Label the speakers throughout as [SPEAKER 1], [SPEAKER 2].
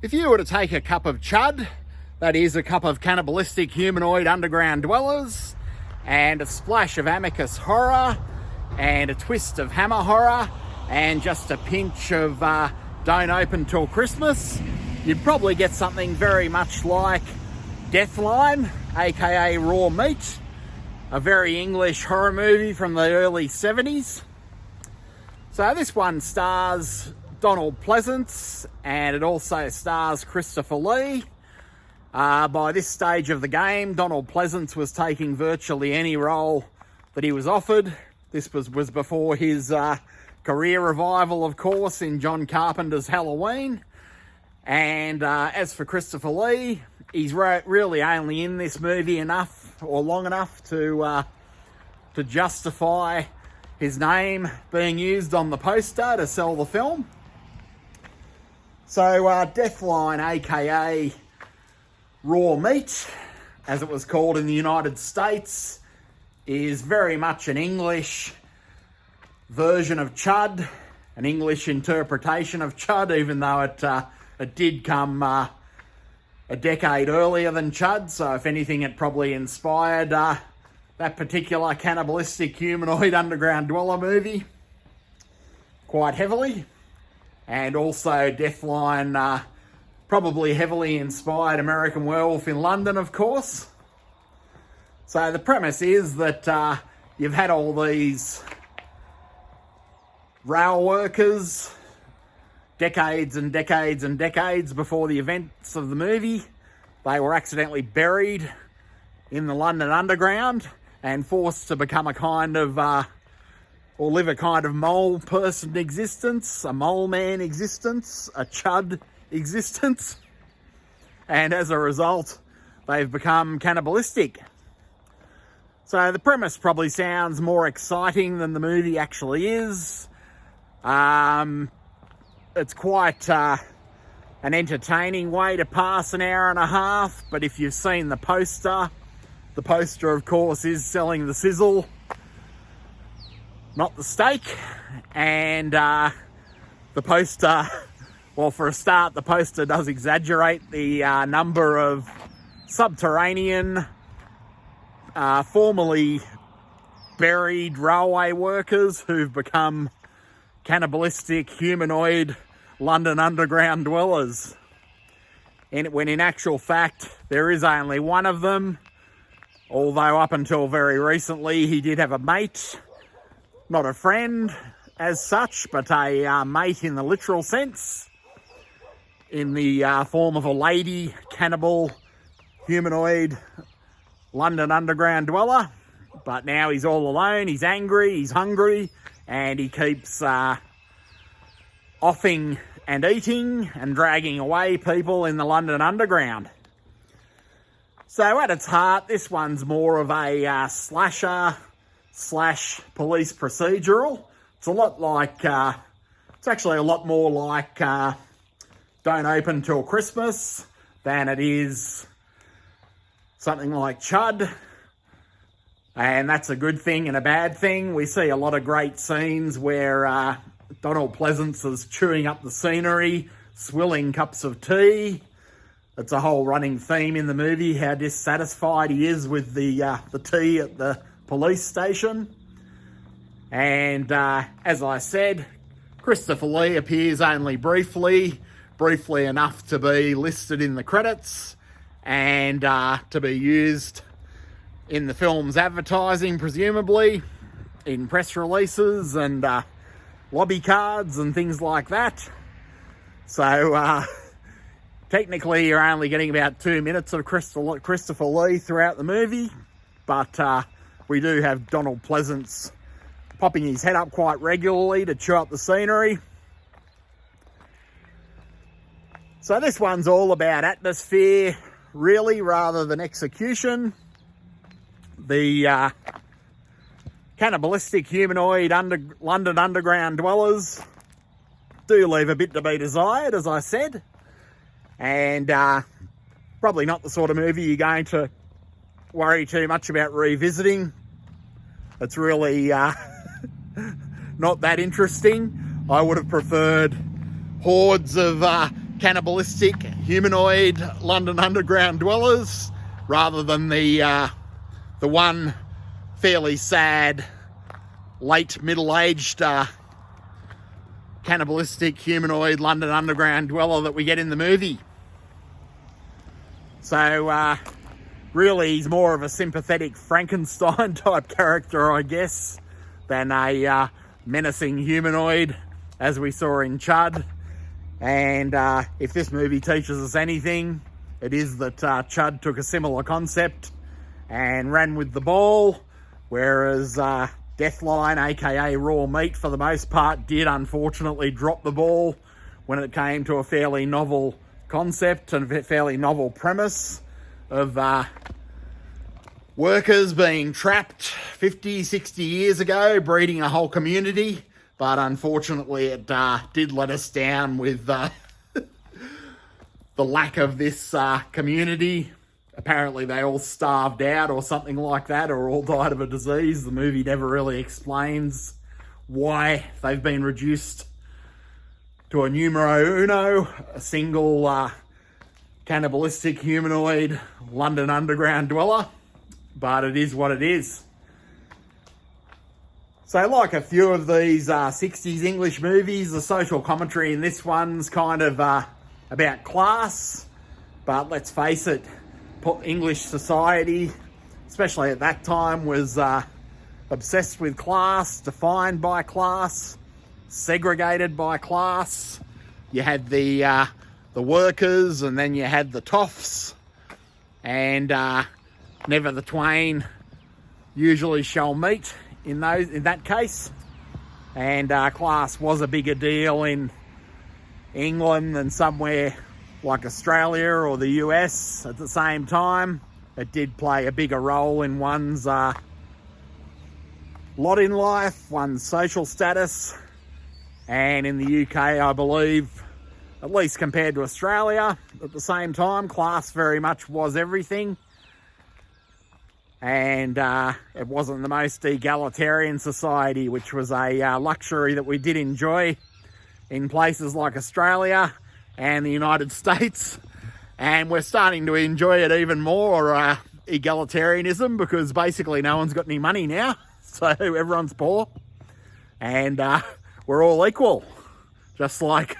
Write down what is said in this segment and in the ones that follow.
[SPEAKER 1] If you were to take a cup of chud, that is a cup of cannibalistic humanoid underground dwellers, and a splash of amicus horror, and a twist of hammer horror, and just a pinch of don't open till Christmas, you'd probably get something very much like Deathline, aka Raw Meat, a very English horror movie from the early 70s. So this one stars Donald Pleasance, and it also stars Christopher Lee. By this stage of the game, Donald Pleasance was taking virtually any role that he was offered. This was before his career revival, of course, in John Carpenter's Halloween. And as for Christopher Lee, he's really only in this movie enough or long enough to justify his name being used on the poster to sell the film. So Deathline, aka Raw Meat, as it was called in the United States, is very much an English version of Chud, an English interpretation of Chud, even though it did come a decade earlier than Chud. So if anything, it probably inspired that particular cannibalistic humanoid underground dweller movie quite heavily. And also Deathline probably heavily inspired American Werewolf in London, of course. So the premise is that you've had all these rail workers decades and decades and decades before the events of the movie. They were accidentally buried in the London Underground and forced to become a kind of or live a kind of mole person existence, a mole man existence, a chud existence. And as a result, they've become cannibalistic. So the premise probably sounds more exciting than the movie actually is. It's quite an entertaining way to pass an hour and a half, but if you've seen the poster, of course, is selling the sizzle, not the steak. And the poster, well, for a start, the poster does exaggerate the number of subterranean, formerly buried railway workers who've become cannibalistic humanoid London Underground dwellers. When in actual fact, there is only one of them, although up until very recently he did have a mate. Not a friend as such, but a mate in the literal sense, in the form of a lady cannibal humanoid London Underground dweller. But now he's all alone, he's angry, he's hungry, and he keeps offing and eating and dragging away people in the London Underground. So at its heart, this one's more of a slasher / police procedural. It's a lot like, it's actually a lot more like Don't Open Till Christmas than it is something like Chud. And that's a good thing and a bad thing. We see a lot of great scenes where Donald Pleasance is chewing up the scenery, swilling cups of tea. It's a whole running theme in the movie, how dissatisfied he is with the tea at the police station. And as I said, Christopher Lee appears only briefly enough to be listed in the credits and to be used in the film's advertising, presumably, in press releases and lobby cards and things like that. So technically you're only getting about 2 minutes of Christopher Lee throughout the movie, but we do have Donald Pleasance popping his head up quite regularly to chew up the scenery. So this one's all about atmosphere, really, rather than execution. The cannibalistic humanoid London Underground dwellers do leave a bit to be desired, as I said. And probably not the sort of movie you're going to worry too much about revisiting. It's really not that interesting. I would have preferred hordes of cannibalistic humanoid London Underground dwellers, rather than the one fairly sad late middle-aged cannibalistic humanoid London Underground dweller that we get in the movie. So really he's more of a sympathetic Frankenstein type character, I guess, than a menacing humanoid as we saw in Chud. And if this movie teaches us anything, it is that Chud took a similar concept and ran with the ball, whereas Deathline, aka Raw Meat, for the most part, did unfortunately drop the ball when it came to a fairly novel concept and a fairly novel premise of workers being trapped 50, 60 years ago, breeding a whole community. But unfortunately, it did let us down with the lack of this community. Apparently they all starved out or something like that, or all died of a disease. The movie never really explains why they've been reduced to a numero uno, a single cannibalistic humanoid London Underground dweller. But it is what it is. So like a few of these 60s English movies, the social commentary in this one's kind of about class. But let's face it, English society, especially at that time, was obsessed with class, defined by class, segregated by class. You had the workers, and then you had the toffs, and never the twain usually shall meet in that case. And class was a bigger deal in England than somewhere like Australia or the US at the same time. It did play a bigger role in one's lot in life, one's social status. And in the UK, I believe, at least compared to Australia, at the same time, class very much was everything. And it wasn't the most egalitarian society, which was a luxury that we did enjoy in places like Australia and the United States. And we're starting to enjoy it even more, egalitarianism, because basically no one's got any money now. So everyone's poor. And we're all equal. Just like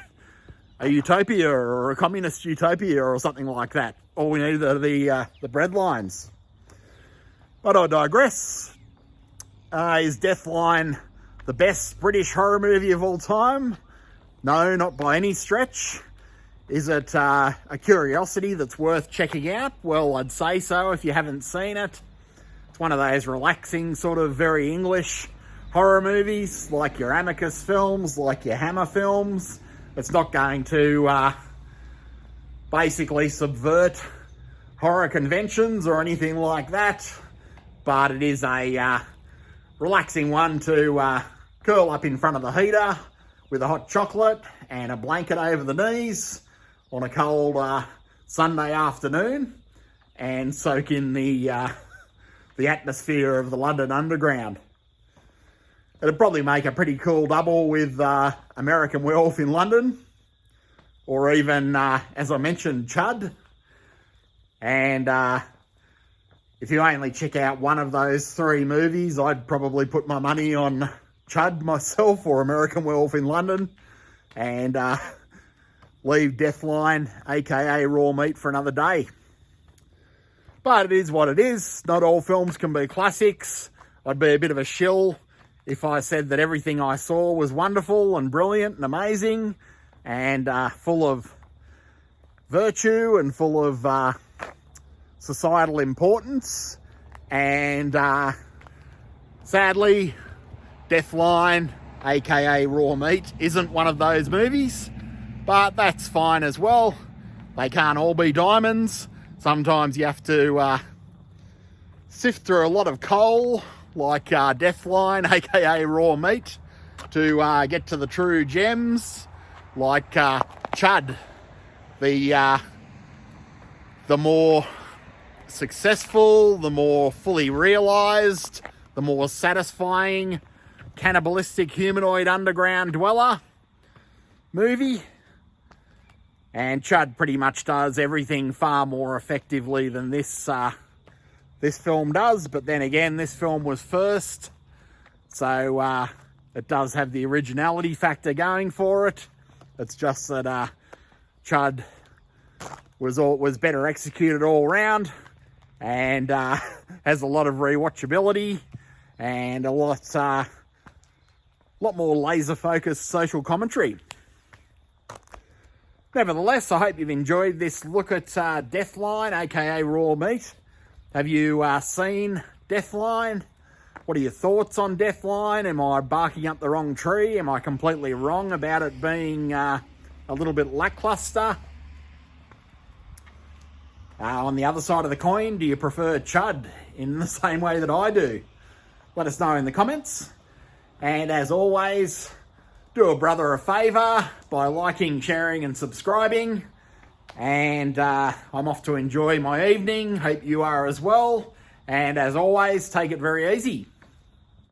[SPEAKER 1] a utopia or a communist utopia or something like that. All we need are the bread lines. But I digress. Is Deathline the best British horror movie of all time? No, not by any stretch. Is it a curiosity that's worth checking out? Well, I'd say so if you haven't seen it. It's one of those relaxing, sort of very English horror movies, like your Amicus films, like your Hammer films. It's not going to basically subvert horror conventions or anything like that, but it is a relaxing one to curl up in front of the heater with a hot chocolate and a blanket over the knees on a cold Sunday afternoon and soak in the atmosphere of the London Underground. It'd probably make a pretty cool double with American Werewolf in London, or even, as I mentioned, Chud. And if you only check out one of those three movies, I'd probably put my money on Chud myself or American Werewolf in London, and leave Deathline, aka Raw Meat, for another day. But it is what it is. Not all films can be classics. I'd be a bit of a shill if I said that everything I saw was wonderful and brilliant and amazing and full of virtue and full of societal importance. And sadly, Deathline, aka Raw Meat, isn't one of those movies. But that's fine as well. They can't all be diamonds. Sometimes you have to sift through a lot of coal, like Deathline, aka Raw Meat, to get to the true gems, like Chud, the more successful, the more fully realised, the more satisfying cannibalistic humanoid underground dweller movie. And Chud pretty much does everything far more effectively than this film does. But then again, this film was first, so it does have the originality factor going for it. It's just that Chud was better executed all round, and has a lot of rewatchability and a lot more laser focused social commentary. Nevertheless, I hope you've enjoyed this look at Deathline, aka Raw Meat. Have you seen Deathline? What are your thoughts on Deathline? Am I barking up the wrong tree? Am I completely wrong about it being a little bit lackluster? On the other side of the coin, do you prefer Chud in the same way that I do? Let us know in the comments. And as always, do a brother a favour by liking, sharing and subscribing. And I'm off to enjoy my evening. Hope you are as well. And as always, take it very easy.